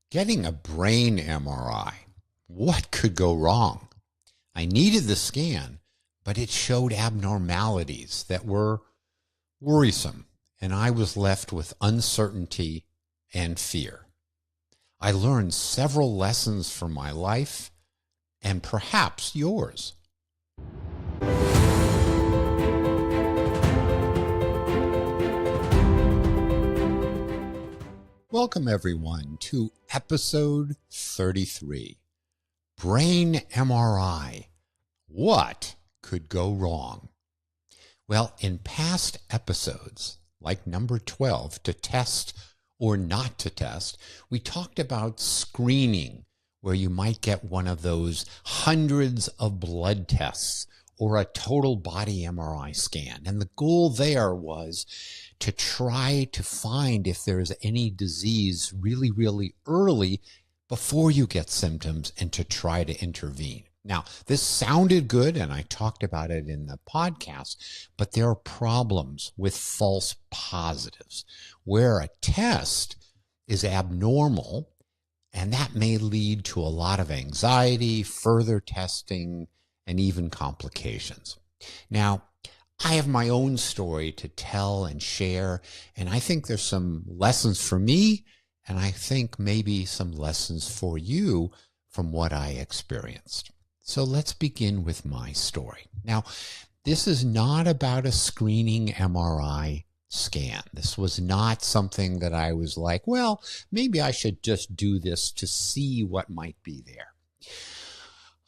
Getting a brain MRI. What could go wrong? I needed the scan, but it showed abnormalities that were worrisome, and I was left with uncertainty and fear. I learned several lessons from my life and perhaps yours. Welcome, everyone, to episode 33, Brain MRI. What could go wrong? Well, in past episodes, like number 12, to test or not to test, we talked about screening, where you might get one of those hundreds of blood tests or a total body MRI scan. And the goal there was to try to find if there's any disease really, really early before you get symptoms and to try to intervene. Now, this sounded good, and I talked about it in the podcast, but there are problems with false positives where a test is abnormal, and that may lead to a lot of anxiety, further testing, and even complications. Now, I have my own story to tell and share, and I think there's some lessons for me, and I think maybe some lessons for you from what I experienced. So let's begin with my story. Now, this is not about a screening MRI scan. This was not something that I was like, well, maybe I should just do this to see what might be there.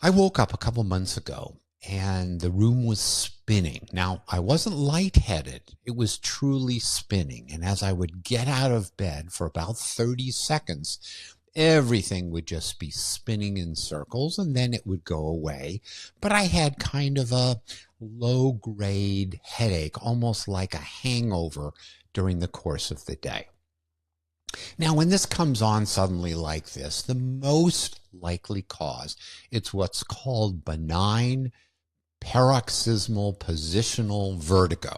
I woke up a couple months ago and the room was spinning. Now, I wasn't lightheaded. It was truly spinning. And as I would get out of bed for about 30 seconds, everything would just be spinning in circles and then it would go away. But I had kind of a low-grade headache, almost like a hangover during the course of the day. Now, when this comes on suddenly like this, the most likely cause, it's what's called benign paroxysmal positional vertigo.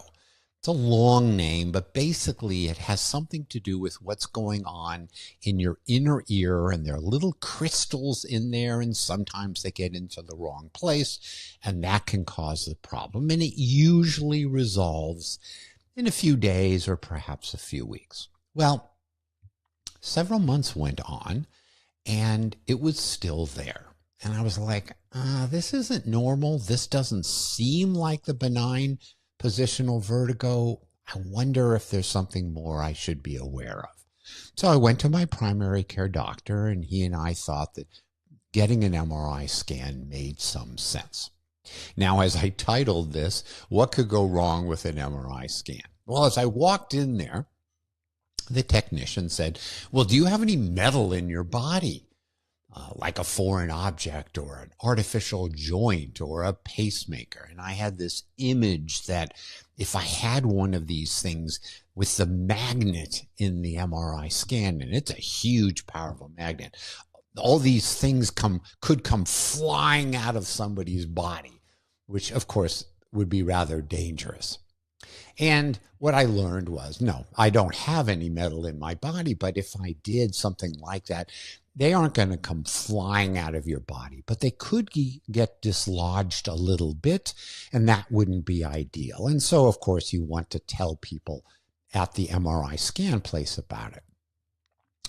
It's a long name, but basically it has something to do with what's going on in your inner ear, and there are little crystals in there, and sometimes they get into the wrong place, and that can cause the problem. And it usually resolves in a few days or perhaps a few weeks. Well, several months went on, and it was still there. And I was like, this isn't normal. This doesn't seem like the benign positional vertigo. I wonder if there's something more I should be aware of. So I went to my primary care doctor, and he and I thought that getting an MRI scan made some sense. Now, as I titled this, what could go wrong with an MRI scan? Well, as I walked in there, the technician said, well, do you have any metal in your body? Like a foreign object or an artificial joint or a pacemaker. And I had this image that if I had one of these things with the magnet in the MRI scan, and it's a huge, powerful magnet, all these things could come flying out of somebody's body, which of course would be rather dangerous. And what I learned was, no, I don't have any metal in my body, but if I did something like that, they aren't going to come flying out of your body, but they could get dislodged a little bit, and that wouldn't be ideal. And so, of course, you want to tell people at the MRI scan place about it.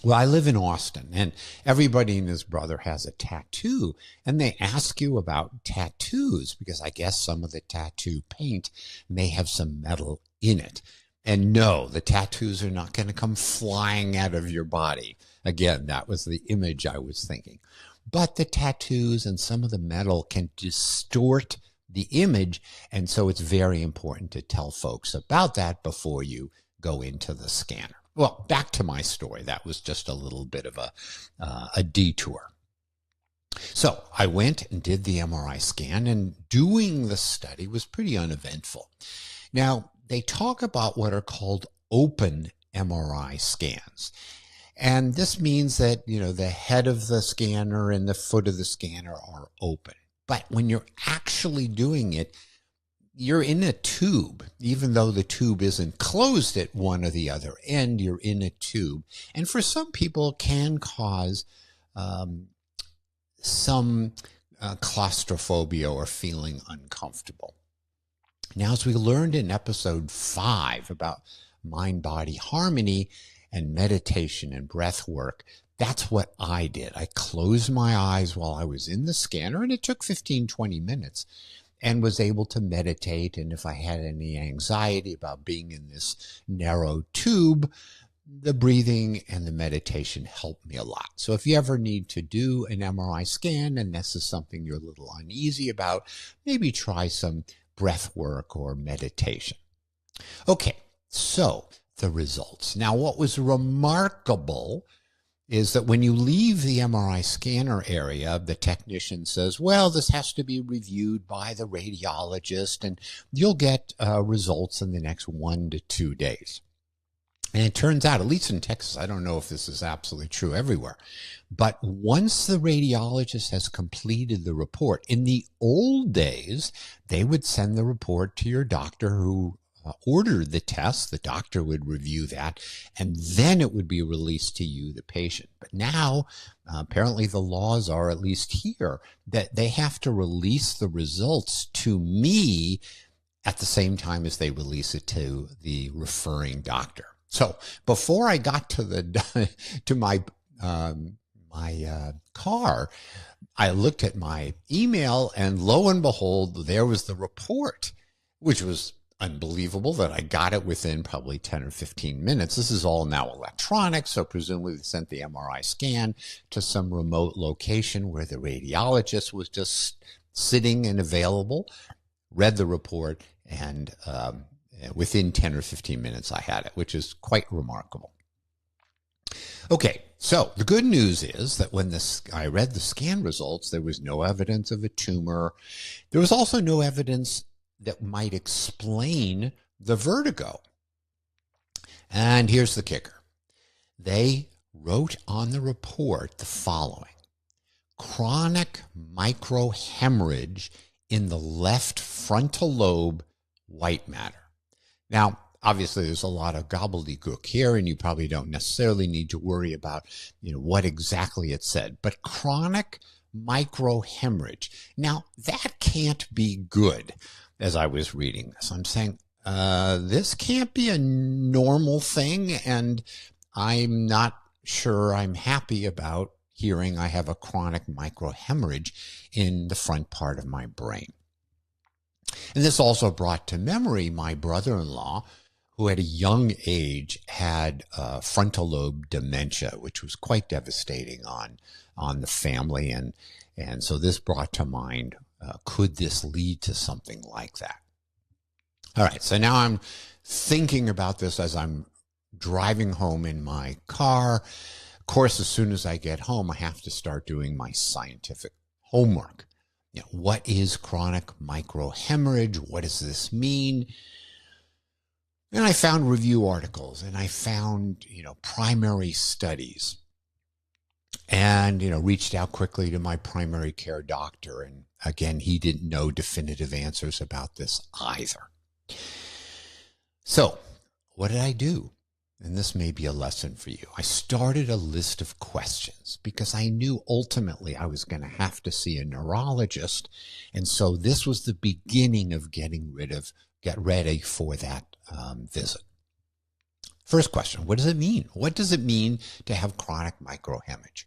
Well, I live in Austin, and everybody and his brother has a tattoo, and they ask you about tattoos because I guess some of the tattoo paint may have some metal in it. And no, the tattoos are not going to come flying out of your body. Again, that was the image I was thinking. But the tattoos and some of the metal can distort the image, and so it's very important to tell folks about that before you go into the scanner. Well, back to my story. That was just a little bit of a detour. So I went and did the MRI scan, and doing the study was pretty uneventful. Now, they talk about what are called open MRI scans. And this means that, the head of the scanner and the foot of the scanner are open. But when you're actually doing it, you're in a tube, even though the tube isn't closed at one or the other end, you're in a tube. And for some people, it can cause some claustrophobia or feeling uncomfortable. Now, as we learned in episode 5 about mind-body harmony and meditation and breath work, that's what I did. I closed my eyes while I was in the scanner, and it took 15-20 minutes, and was able to meditate. And if I had any anxiety about being in this narrow tube, the breathing and the meditation helped me a lot. So if you ever need to do an MRI scan and this is something you're a little uneasy about, maybe try some breath work or meditation. Okay, so the results. Now, what was remarkable is that when you leave the MRI scanner area, the technician says, well, this has to be reviewed by the radiologist, and you'll get results in the next 1 to 2 days. And it turns out, at least in Texas, I don't know if this is absolutely true everywhere, but once the radiologist has completed the report, in the old days, they would send the report to your doctor who ordered the test. The doctor would review that, and then it would be released to you, the patient. But now, apparently the laws are, at least here, that they have to release the results to me at the same time as they release it to the referring doctor. So before I got to my car, I looked at my email, and lo and behold, there was the report, which was unbelievable that I got it within probably 10 or 15 minutes. This is all now electronic, so presumably they sent the MRI scan to some remote location where the radiologist was just sitting and available, read the report, and within 10 or 15 minutes I had it, which is quite remarkable. Okay, so the good news is that when I read the scan results, there was no evidence of a tumor. There was also no evidence that might explain the vertigo. And here's the kicker. They wrote on the report the following: chronic microhemorrhage in the left frontal lobe, white matter. Now, obviously, there's a lot of gobbledygook here, and you probably don't necessarily need to worry about, what exactly it said. But chronic microhemorrhage. Now, that can't be good. As I was reading this, I'm saying, this can't be a normal thing, and I'm not sure I'm happy about hearing I have a chronic microhemorrhage in the front part of my brain. And this also brought to memory my brother-in-law, who at a young age had frontal lobe dementia, which was quite devastating on the family. And so this brought to mind, could this lead to something like that? All right, so now I'm thinking about this as I'm driving home in my car. Of course, as soon as I get home, I have to start doing my scientific homework. What is chronic microhemorrhage? What does this mean? And I found review articles, and I found, primary studies, and, reached out quickly to my primary care doctor. And again, he didn't know definitive answers about this either. So what did I do? And this may be a lesson for you. I started a list of questions because I knew ultimately I was going to have to see a neurologist. And so this was the beginning of get ready for that visit. First question, what does it mean? What does it mean to have chronic microhemorrhage?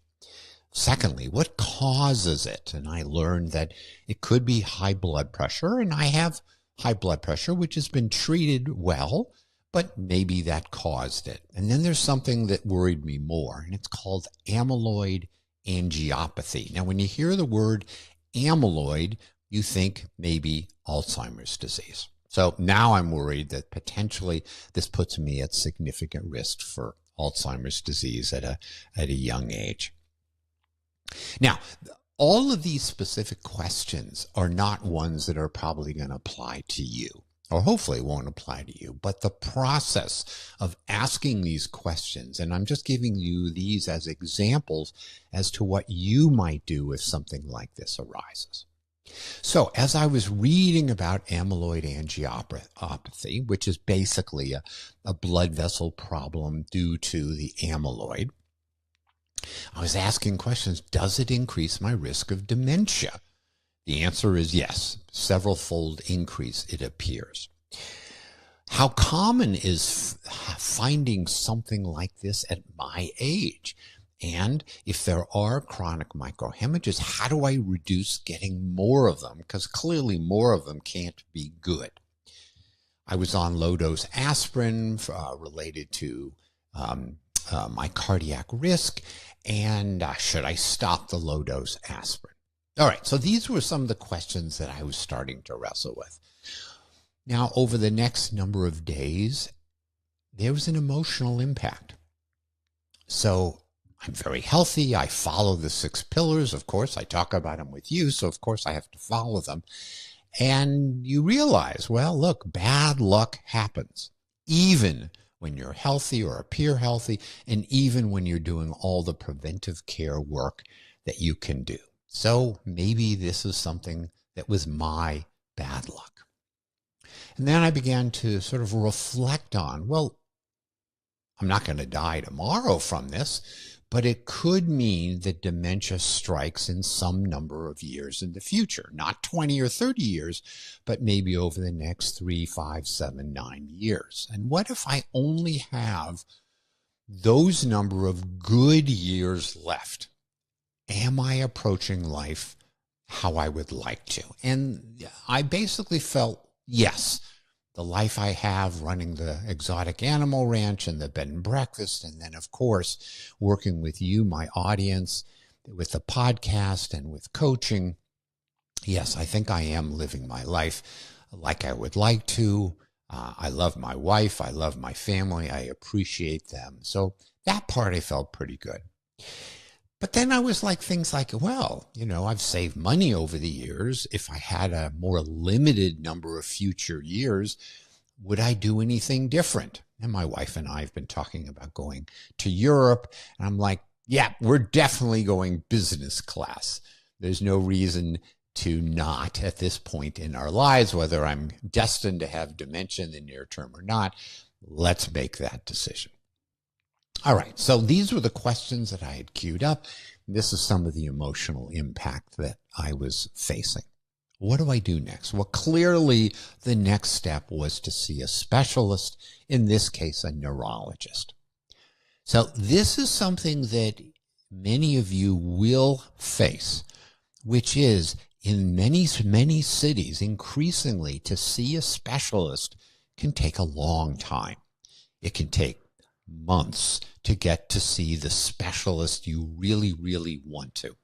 Secondly, what causes it? And I learned that it could be high blood pressure, and I have high blood pressure, which has been treated well, but maybe that caused it. And then there's something that worried me more, and it's called amyloid angiopathy. Now, when you hear the word amyloid, you think maybe Alzheimer's disease. So now I'm worried that potentially this puts me at significant risk for Alzheimer's disease at a young age. Now, all of these specific questions are not ones that are probably going to apply to you, or hopefully won't apply to you. But the process of asking these questions, and I'm just giving you these as examples as to what you might do if something like this arises. So as I was reading about amyloid angiopathy, which is basically a blood vessel problem due to the amyloid, I was asking questions. Does it increase my risk of dementia? The answer is yes, several-fold increase, it appears. How common is finding something like this at my age? And if there are chronic microhemorrhages, how do I reduce getting more of them? Because clearly more of them can't be good. I was on low-dose aspirin related to my cardiac risk, and should I stop the low-dose aspirin? All right, so these were some of the questions that I was starting to wrestle with. Now, over the next number of days, there was an emotional impact. So I'm very healthy. I follow the 6 pillars. Of course, I talk about them with you, so of course I have to follow them. And you realize, well, look, bad luck happens, even when you're healthy or appear healthy, and even when you're doing all the preventive care work that you can do. So maybe this is something that was my bad luck. And then I began to sort of reflect on, well, I'm not going to die tomorrow from this, but it could mean that dementia strikes in some number of years in the future, not 20 or 30 years, but maybe over the next 3, 5, 7, 9 years. And what if I only have those number of good years left? Am I approaching life how I would like to? And I basically felt, yes, the life I have running the exotic animal ranch and the bed and breakfast, and then, of course, working with you, my audience, with the podcast and with coaching. Yes, I think I am living my life like I would like to. I love my wife. I love my family. I appreciate them. So that part I felt pretty good. But then I was like, things like, well, I've saved money over the years. If I had a more limited number of future years, would I do anything different? And my wife and I have been talking about going to Europe. And I'm like, yeah, we're definitely going business class. There's no reason to not at this point in our lives, whether I'm destined to have dementia in the near term or not. Let's make that decision. All right, so these were the questions that I had queued up. This is some of the emotional impact that I was facing. What do I do next? Well, clearly the next step was to see a specialist, in this case, a neurologist. So this is something that many of you will face, which is in many, many cities, increasingly to see a specialist can take a long time. It can take months to get to see the specialist you really, really want to.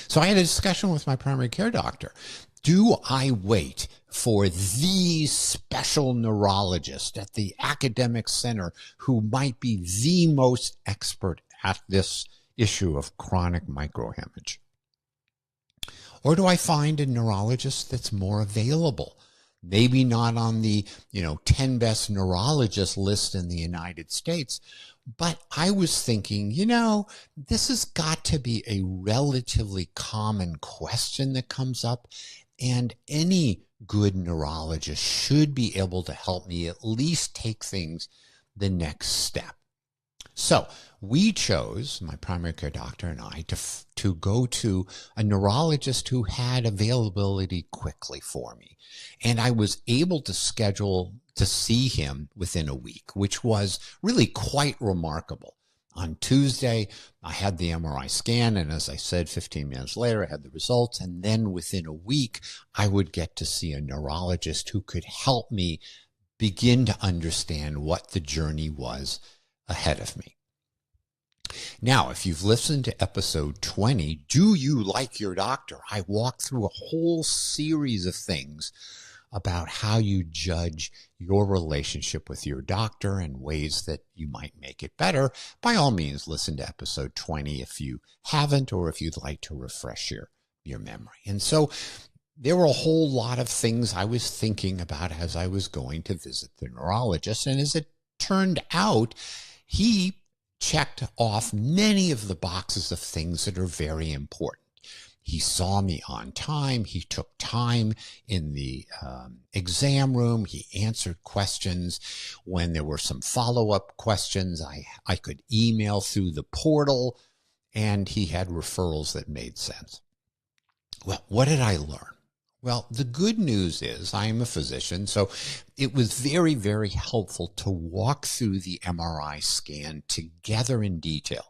So I had a discussion with my primary care doctor. Do I wait for the special neurologist at the academic center who might be the most expert at this issue of chronic microhemorrhage? Or do I find a neurologist that's more available? Maybe not on the 10 best neurologists list in the United States, but I was thinking, this has got to be a relatively common question that comes up, and any good neurologist should be able to help me at least take things the next step. So we chose, my primary care doctor and I, to go to a neurologist who had availability quickly for me. And I was able to schedule to see him within a week, which was really quite remarkable. On Tuesday, I had the MRI scan, and as I said, 15 minutes later, I had the results. And then within a week, I would get to see a neurologist who could help me begin to understand what the journey was ahead of me. Now, if you've listened to episode 20, Do You Like Your Doctor? I walk through a whole series of things about how you judge your relationship with your doctor and ways that you might make it better. By all means, listen to episode 20 if you haven't, or if you'd like to refresh your memory. And so there were a whole lot of things I was thinking about as I was going to visit the neurologist. And as it turned out, he checked off many of the boxes of things that are very important. He saw me on time. He took time in the exam room. He answered questions. When there were some follow-up questions, I could email through the portal, and he had referrals that made sense. Well, what did I learn? Well, the good news is I am a physician, so it was very, very helpful to walk through the MRI scan together in detail,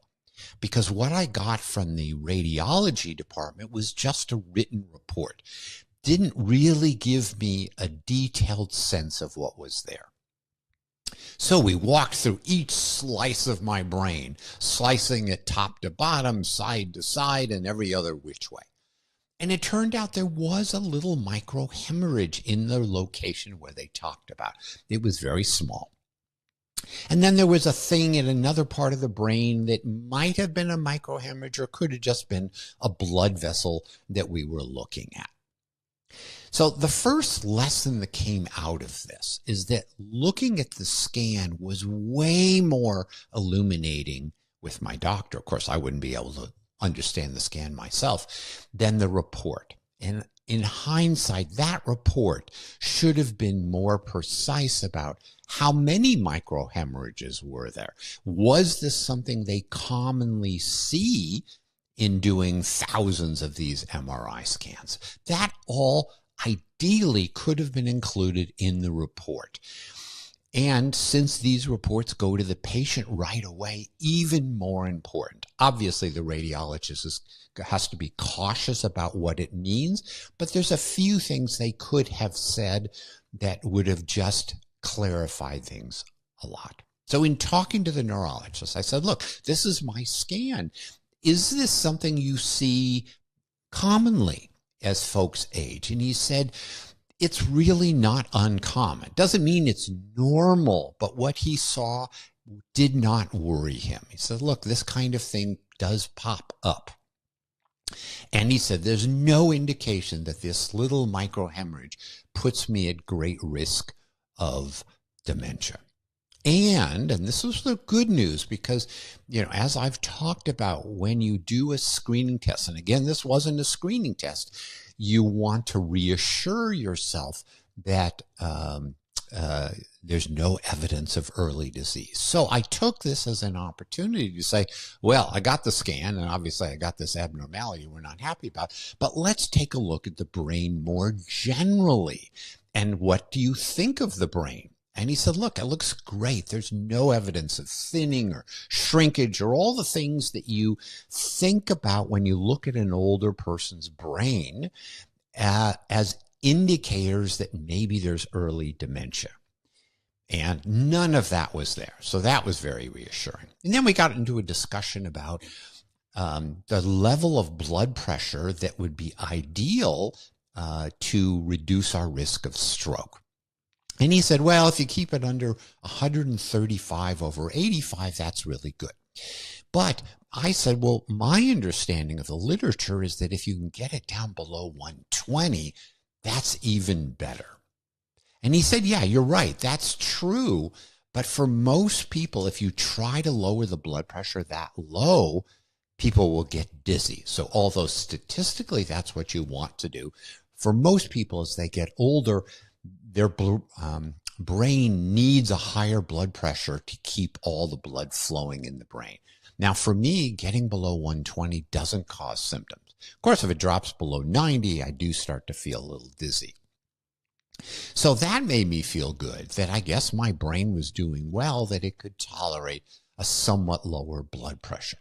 because what I got from the radiology department was just a written report. Didn't really give me a detailed sense of what was there. So we walked through each slice of my brain, slicing it top to bottom, side to side, and every other which way. And it turned out there was a little microhemorrhage in the location where they talked about. It was very small. And then there was a thing in another part of the brain that might have been a microhemorrhage or could have just been a blood vessel that we were looking at. So the first lesson that came out of this is that looking at the scan was way more illuminating with my doctor. Of course, I wouldn't be able to understand the scan myself than the report. And in hindsight, that report should have been more precise about how many microhemorrhages were there. Was this something they commonly see in doing thousands of these MRI scans? That all ideally could have been included in the report. And since these reports go to the patient right away, even more important. Obviously, the radiologist has to be cautious about what it means, but there's a few things they could have said that would have just clarified things a lot. So in talking to the neurologist, I said, look, this is my scan. Is this something you see commonly as folks age? And he said, it's really not uncommon. Doesn't mean it's normal, but what he saw did not worry him. He said, look, this kind of thing does pop up. And he said, there's no indication that this little microhemorrhage puts me at great risk of dementia. And this was the good news because, as I've talked about, when you do a screening test, and again, this wasn't a screening test, you want to reassure yourself that there's no evidence of early disease. So I took this as an opportunity to say, well, I got the scan, and obviously I got this abnormality we're not happy about, but let's take a look at the brain more generally. And what do you think of the brain? And he said, look, it looks great. There's no evidence of thinning or shrinkage or all the things that you think about when you look at an older person's brain as indicators that maybe there's early dementia. And none of that was there. So that was very reassuring. And then we got into a discussion about the level of blood pressure that would be ideal to reduce our risk of stroke. And he said, well, if you keep it under 135 over 85, that's really good. But I said, well, my understanding of the literature is that if you can get it down below 120, that's even better. And he said, yeah, you're right. That's true. But for most people, if you try to lower the blood pressure that low, people will get dizzy. So although statistically that's what you want to do, for most people as they get older, their brain needs a higher blood pressure to keep all the blood flowing in the brain. Now, for me, getting below 120 doesn't cause symptoms. Of course, if it drops below 90, I do start to feel a little dizzy. So that made me feel good that I guess my brain was doing well, that it could tolerate a somewhat lower blood pressure.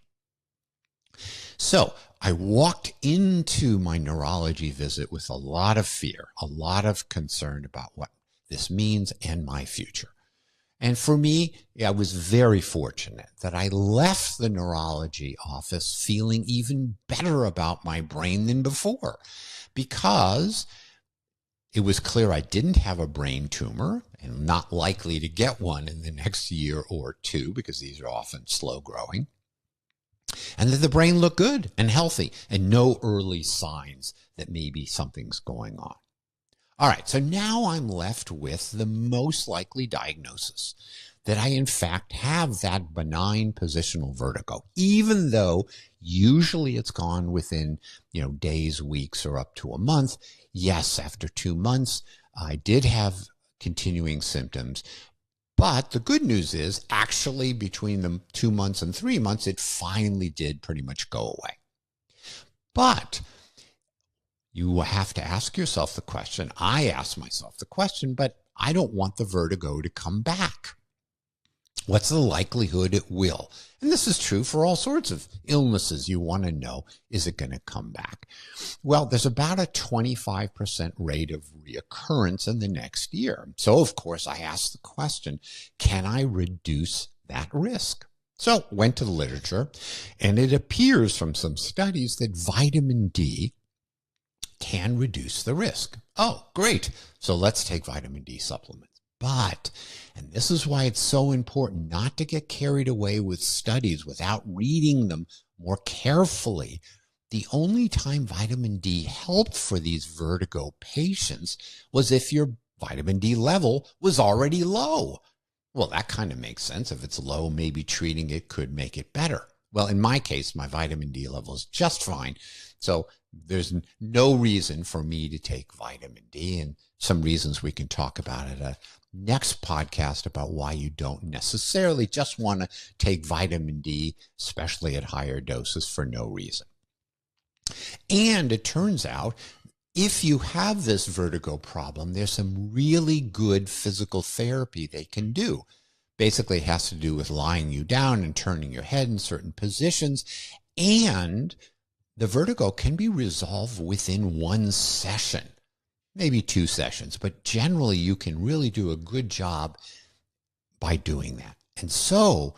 So I walked into my neurology visit with a lot of fear, a lot of concern about what this means and my future. And for me, I was very fortunate that I left the neurology office feeling even better about my brain than before, because it was clear I didn't have a brain tumor and not likely to get one in the next year or two, because these are often slow growing. And that the brain looked good and healthy and no early signs that maybe something's going on. All right, so now I'm left with the most likely diagnosis. that I in fact have that benign positional vertigo, even though usually it's gone within, days, weeks, or up to a month. Yes, after 2 months, I did have continuing symptoms. But the good news is actually between the 2 months and 3 months, it finally did pretty much go away. But you have to ask yourself the question. I ask myself the question, but I don't want the vertigo to come back. What's the likelihood it will? And this is true for all sorts of illnesses. You want to know, is it going to come back? Well, there's about a 25% rate of reoccurrence in the next year. So, of course, I asked the question, can I reduce that risk? So went to the literature, and it appears from some studies that vitamin D can reduce the risk. Oh, great. So let's take vitamin D supplements. But, and this is why it's so important not to get carried away with studies without reading them more carefully. The only time vitamin D helped for these vertigo patients was if your vitamin D level was already low. Well, that kind of makes sense. If it's low, maybe treating it could make it better. Well, in my case, my vitamin D level is just fine. So there's no reason for me to take vitamin D, and some reasons we can talk about at a next podcast about why you don't necessarily just want to take vitamin D, especially at higher doses, for no reason. And it turns out, if you have this vertigo problem, there's some really good physical therapy they can do. Basically, it has to do with lying you down and turning your head in certain positions. And the vertigo can be resolved within 1 session, maybe 2 sessions. But generally, you can really do a good job by doing that. And so,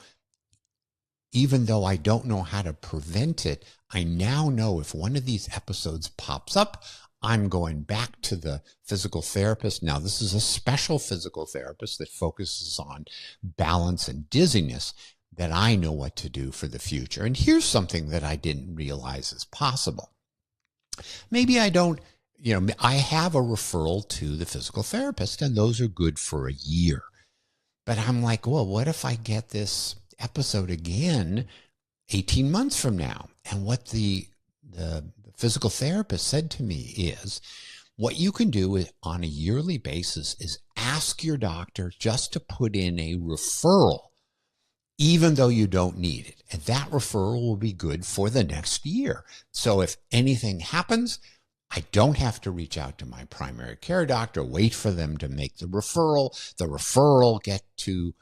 even though I don't know how to prevent it, I now know if one of these episodes pops up, I'm going back to the physical therapist. Now, this is a special physical therapist that focuses on balance and dizziness, that I know what to do for the future. And here's something that I didn't realize is possible. Maybe I don't, I have a referral to the physical therapist, and those are good for a year. But I'm like, well, what if I get this episode again 18 months from now? And what the physical therapist said to me is, what you can do on a yearly basis is ask your doctor just to put in a referral, even though you don't need it. And that referral will be good for the next year. So if anything happens, I don't have to reach out to my primary care doctor, wait for them to make the referral get to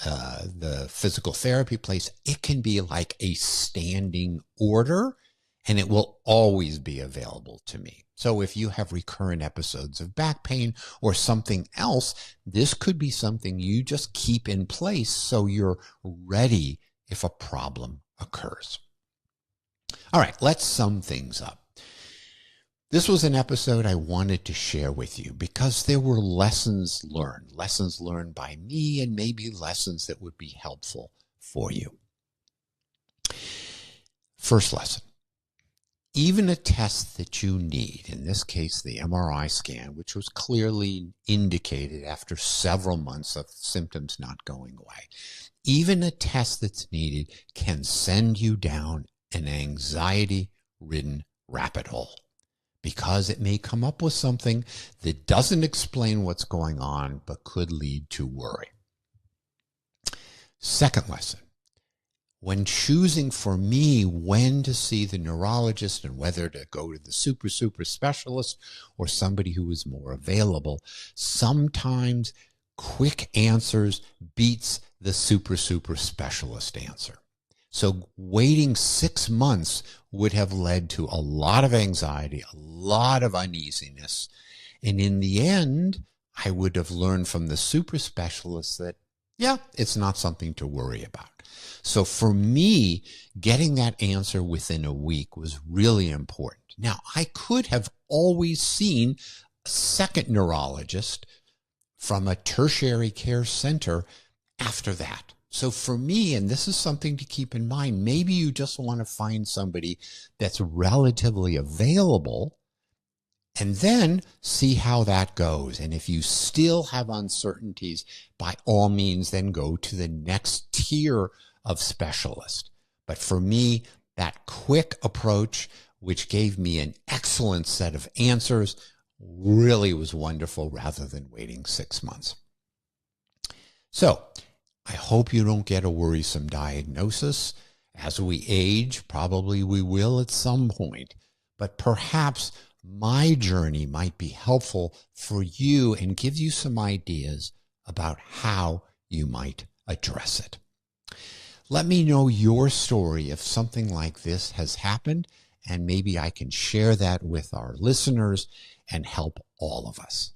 the physical therapy place. It can be like a standing order, and it will always be available to me. So if you have recurrent episodes of back pain or something else, this could be something you just keep in place so you're ready if a problem occurs. All right, let's sum things up. This was an episode I wanted to share with you because there were lessons learned by me, and maybe lessons that would be helpful for you. First lesson. Even a test that you need, in this case the MRI scan, which was clearly indicated after several months of symptoms not going away, even a test that's needed can send you down an anxiety-ridden rabbit hole, because it may come up with something that doesn't explain what's going on but could lead to worry. Second lesson. When choosing for me when to see the neurologist and whether to go to the super specialist or somebody who is more available, sometimes quick answers beats the super specialist answer. So waiting 6 months would have led to a lot of anxiety, a lot of uneasiness. And in the end, I would have learned from the super specialist that, yeah, it's not something to worry about. So for me, getting that answer within a week was really important. Now, I could have always seen a second neurologist from a tertiary care center after that. So for me, and this is something to keep in mind, maybe you just want to find somebody that's relatively available and then see how that goes. And if you still have uncertainties, by all means, then go to the next tier of specialist. But for me, that quick approach, which gave me an excellent set of answers, really was wonderful rather than waiting 6 months. So I hope you don't get a worrisome diagnosis. As we age, probably we will at some point, but perhaps my journey might be helpful for you and give you some ideas about how you might address it. Let me know your story if something like this has happened, and maybe I can share that with our listeners and help all of us.